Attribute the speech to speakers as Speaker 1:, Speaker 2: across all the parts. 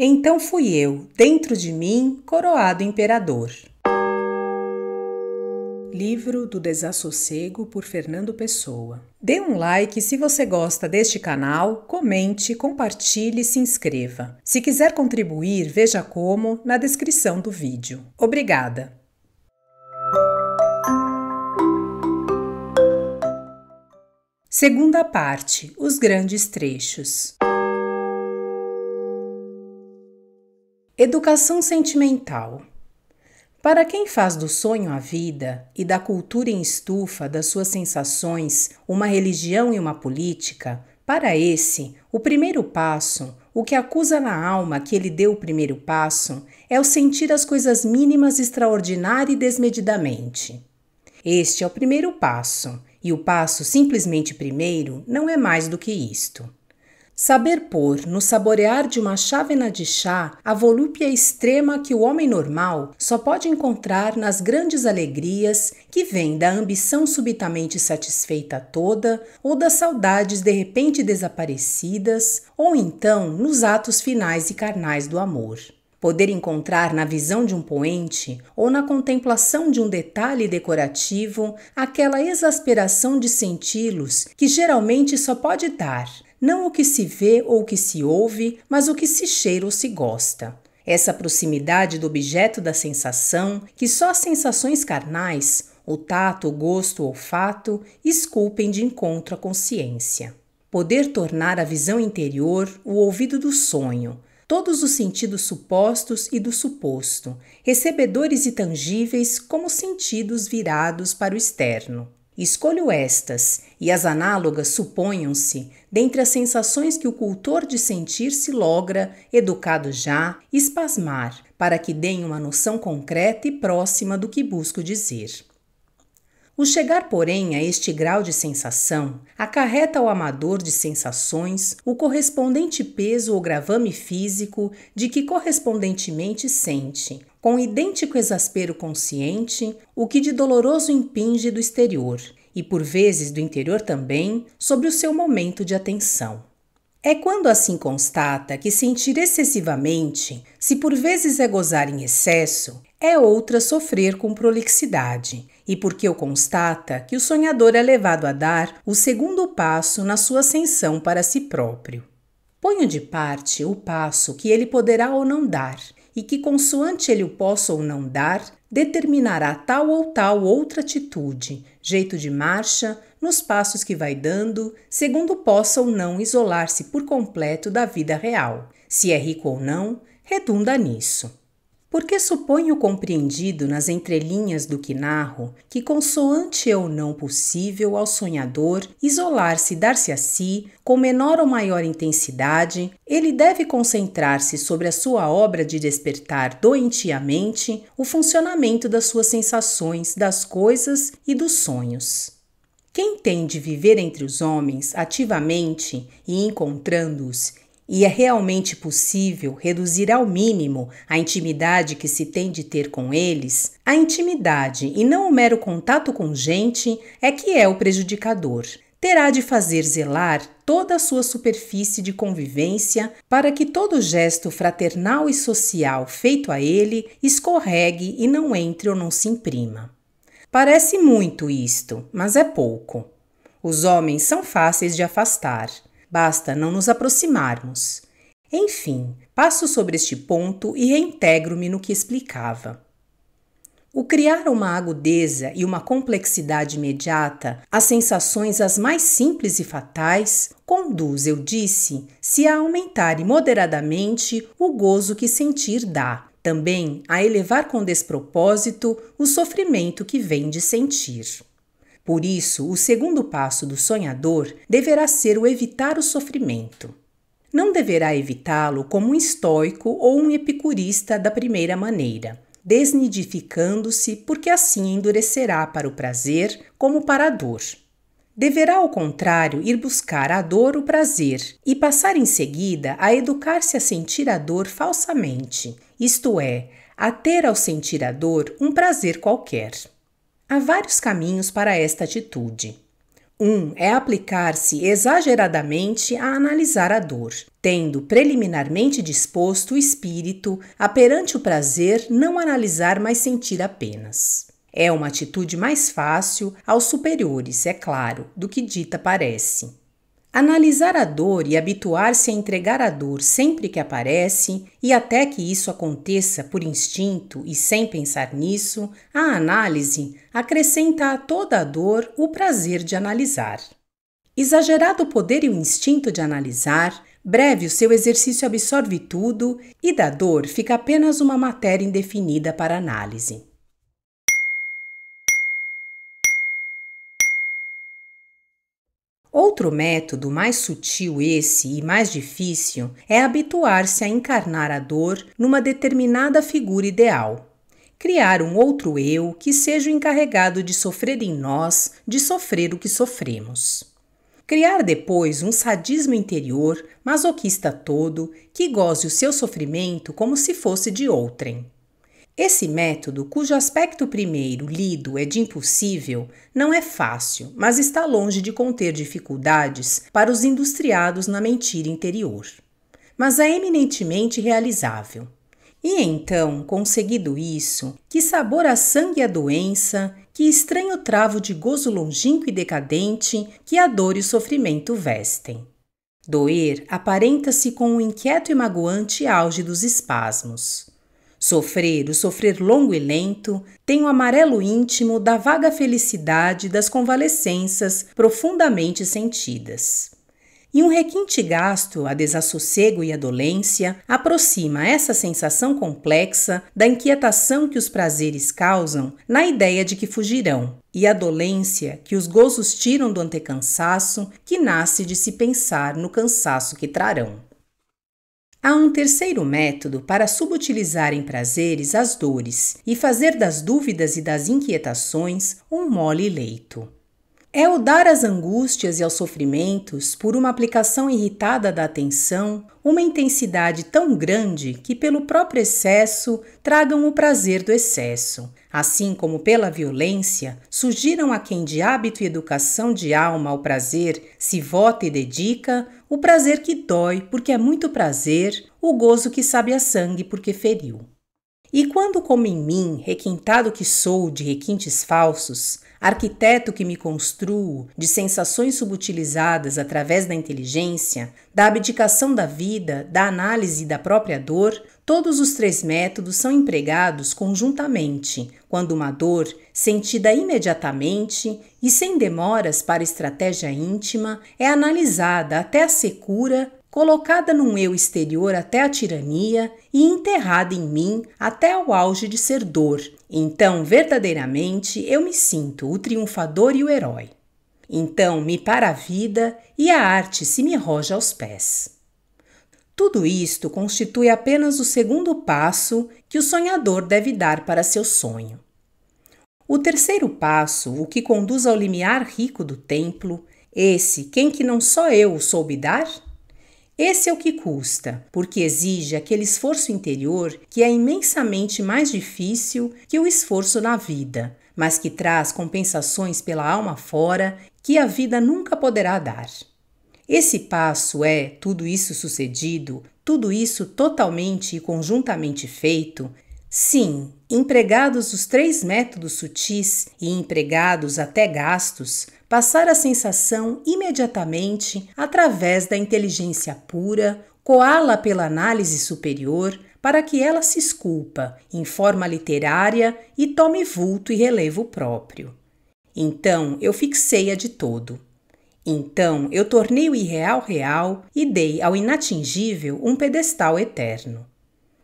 Speaker 1: Então fui eu, dentro de mim, coroado imperador. Livro do Desassossego, por Fernando Pessoa. Dê um like se você gosta deste canal, comente, compartilhe e se inscreva. Se quiser contribuir, veja como na descrição do vídeo. Obrigada! Segunda parte, os grandes trechos. Educação sentimental. Para quem faz do sonho a vida e da cultura em estufa das suas sensações uma religião e uma política, para esse, o primeiro passo, o que acusa na alma que ele deu o primeiro passo, é o sentir as coisas mínimas extraordinária e desmedidamente. Este é o primeiro passo, e o passo simplesmente primeiro não é mais do que isto. Saber pôr no saborear de uma chávena de chá a volúpia extrema que o homem normal só pode encontrar nas grandes alegrias que vêm da ambição subitamente satisfeita toda ou das saudades de repente desaparecidas ou então nos atos finais e carnais do amor. Poder encontrar na visão de um poente ou na contemplação de um detalhe decorativo aquela exasperação de senti-los que geralmente só pode dar não o que se vê ou o que se ouve, mas o que se cheira ou se gosta. Essa proximidade do objeto da sensação, que só as sensações carnais, o tato, o gosto, o olfato, esculpem de encontro à consciência. Poder tornar a visão interior o ouvido do sonho, todos os sentidos supostos e do suposto, recebedores e tangíveis como sentidos virados para o externo. Escolho estas, e as análogas suponham-se, dentre as sensações que o cultor de sentir se logra, educado já, espasmar, para que deem uma noção concreta e próxima do que busco dizer. O chegar, porém, a este grau de sensação acarreta ao amador de sensações o correspondente peso ou gravame físico de que correspondentemente sente, com idêntico exaspero consciente, o que de doloroso impinge do exterior, e por vezes do interior também, sobre o seu momento de atenção. É quando assim constata que sentir excessivamente, se por vezes é gozar em excesso, é outra sofrer com prolixidade, e porque o constata que o sonhador é levado a dar o segundo passo na sua ascensão para si próprio. Ponho de parte o passo que ele poderá ou não dar, e que consoante ele o possa ou não dar, determinará tal ou tal outra atitude, jeito de marcha, nos passos que vai dando, segundo possa ou não isolar-se por completo da vida real. Se é rico ou não, redunda nisso. Porque suponho compreendido nas entrelinhas do que narro que consoante é ou não possível ao sonhador isolar-se e dar-se a si com menor ou maior intensidade, ele deve concentrar-se sobre a sua obra de despertar doentiamente o funcionamento das suas sensações, das coisas e dos sonhos. Quem tem de viver entre os homens ativamente e encontrando-os, e é realmente possível reduzir ao mínimo a intimidade que se tem de ter com eles, a intimidade e não o mero contato com gente é que é o prejudicador. Terá de fazer zelar toda a sua superfície de convivência para que todo gesto fraternal e social feito a ele escorregue e não entre ou não se imprima. Parece muito isto, mas é pouco. Os homens são fáceis de afastar. Basta não nos aproximarmos. Enfim, passo sobre este ponto e reintegro-me no que explicava. O criar uma agudeza e uma complexidade imediata às sensações as mais simples e fatais conduz, eu disse-se a aumentar moderadamente o gozo que sentir dá, também a elevar com despropósito o sofrimento que vem de sentir. Por isso, o segundo passo do sonhador deverá ser o evitar o sofrimento. Não deverá evitá-lo como um estoico ou um epicurista da primeira maneira, desnidificando-se porque assim endurecerá para o prazer como para a dor. Deverá, ao contrário, ir buscar a dor o prazer e passar em seguida a educar-se a sentir a dor falsamente, isto é, a ter ao sentir a dor um prazer qualquer. Há vários caminhos para esta atitude. Um é aplicar-se exageradamente a analisar a dor, tendo preliminarmente disposto o espírito a perante o prazer não analisar, mas sentir apenas. É uma atitude mais fácil aos superiores, é claro, do que dita parece. Analisar a dor e habituar-se a entregar a dor sempre que aparece, e até que isso aconteça por instinto e sem pensar nisso, a análise acrescenta a toda a dor o prazer de analisar. Exagerado o poder e o instinto de analisar, breve o seu exercício absorve tudo e da dor fica apenas uma matéria indefinida para análise. Outro método mais sutil e mais difícil é habituar-se a encarnar a dor numa determinada figura ideal. Criar um outro eu que seja o encarregado de sofrer em nós, de sofrer o que sofremos. Criar depois um sadismo interior, masoquista todo, que goze o seu sofrimento como se fosse de outrem. Esse método, cujo aspecto primeiro lido é de impossível, não é fácil, mas está longe de conter dificuldades para os industriados na mentira interior. Mas é eminentemente realizável. E então, conseguido isso, que sabor a sangue e a doença, que estranho travo de gozo longínquo e decadente que a dor e o sofrimento vestem. Doer aparenta-se com o inquieto e magoante auge dos espasmos. Sofrer, o sofrer longo e lento, tem o amarelo íntimo da vaga felicidade das convalescenças profundamente sentidas. E um requinte gasto a desassossego e a dolência aproxima essa sensação complexa da inquietação que os prazeres causam na ideia de que fugirão, e a dolência que os gozos tiram do antecansaço que nasce de se pensar no cansaço que trarão. Há um terceiro método para subutilizar em prazeres as dores e fazer das dúvidas e das inquietações um mole leito. É o dar às angústias e aos sofrimentos, por uma aplicação irritada da atenção, uma intensidade tão grande que pelo próprio excesso tragam o prazer do excesso, assim como pela violência surgiram a quem de hábito e educação de alma ao prazer se vota e dedica, o prazer que dói porque é muito prazer, o gozo que sabe a sangue porque feriu. E quando, como em mim, requintado que sou de requintes falsos, arquiteto que me construo de sensações subutilizadas através da inteligência, da abdicação da vida, da análise da própria dor, todos os três métodos são empregados conjuntamente, quando uma dor, sentida imediatamente e sem demoras para estratégia íntima, é analisada até a secura, colocada num eu exterior até a tirania e enterrada em mim até ao auge de ser dor. Então, verdadeiramente, eu me sinto o triunfador e o herói. Então, me para a vida e a arte se me roja aos pés. Tudo isto constitui apenas o segundo passo que o sonhador deve dar para seu sonho. O terceiro passo, o que conduz ao limiar rico do templo, esse quem que não só eu o soube dar? Esse é o que custa, porque exige aquele esforço interior que é imensamente mais difícil que o esforço na vida, mas que traz compensações pela alma fora que a vida nunca poderá dar. Esse passo é, tudo isso sucedido, tudo isso totalmente e conjuntamente feito, sim, empregados os três métodos sutis e empregados até gastos, passar a sensação imediatamente através da inteligência pura, coá-la pela análise superior para que ela se esculpa em forma literária e tome vulto e relevo próprio. Então eu fixei-a de todo. Então eu tornei o irreal real e dei ao inatingível um pedestal eterno.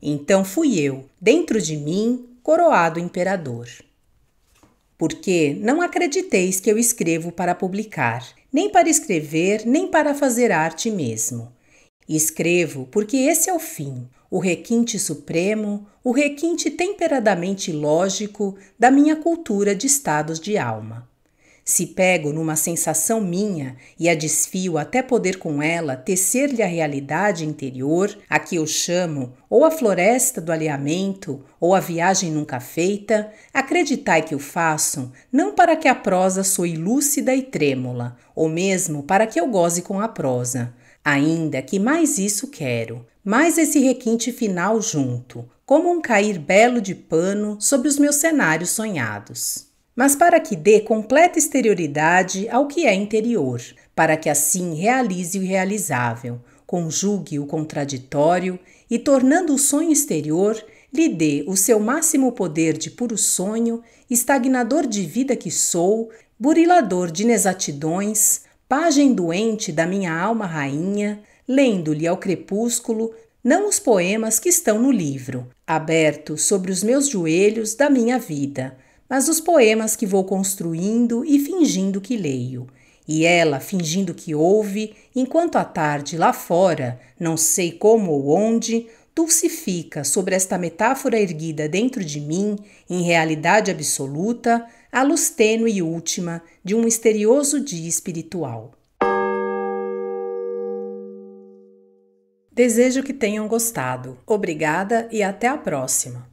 Speaker 1: Então fui eu, dentro de mim, coroado imperador. Porque não acrediteis que eu escrevo para publicar, nem para escrever, nem para fazer arte mesmo. Escrevo porque esse é o fim, o requinte supremo, o requinte temperadamente lógico da minha cultura de estados de alma. Se pego numa sensação minha e a desfio até poder com ela tecer-lhe a realidade interior, a que eu chamo ou a floresta do alinhamento ou a viagem nunca feita, acreditai que o faço não para que a prosa soe lúcida e trêmula, ou mesmo para que eu goze com a prosa. Ainda que mais isso quero, mais esse requinte final junto, como um cair belo de pano sobre os meus cenários sonhados. Mas para que dê completa exterioridade ao que é interior, para que assim realize o irrealizável, conjugue o contraditório e, tornando o sonho exterior, lhe dê o seu máximo poder de puro sonho, estagnador de vida que sou, burilador de inexatidões, pajem doente da minha alma rainha, lendo-lhe ao crepúsculo não os poemas que estão no livro, abertos sobre os meus joelhos da minha vida, mas os poemas que vou construindo e fingindo que leio, e ela fingindo que ouve, enquanto à tarde lá fora, não sei como ou onde, dulcifica sobre esta metáfora erguida dentro de mim, em realidade absoluta, a luz tênue e última de um misterioso dia espiritual. Desejo que tenham gostado. Obrigada e até a próxima!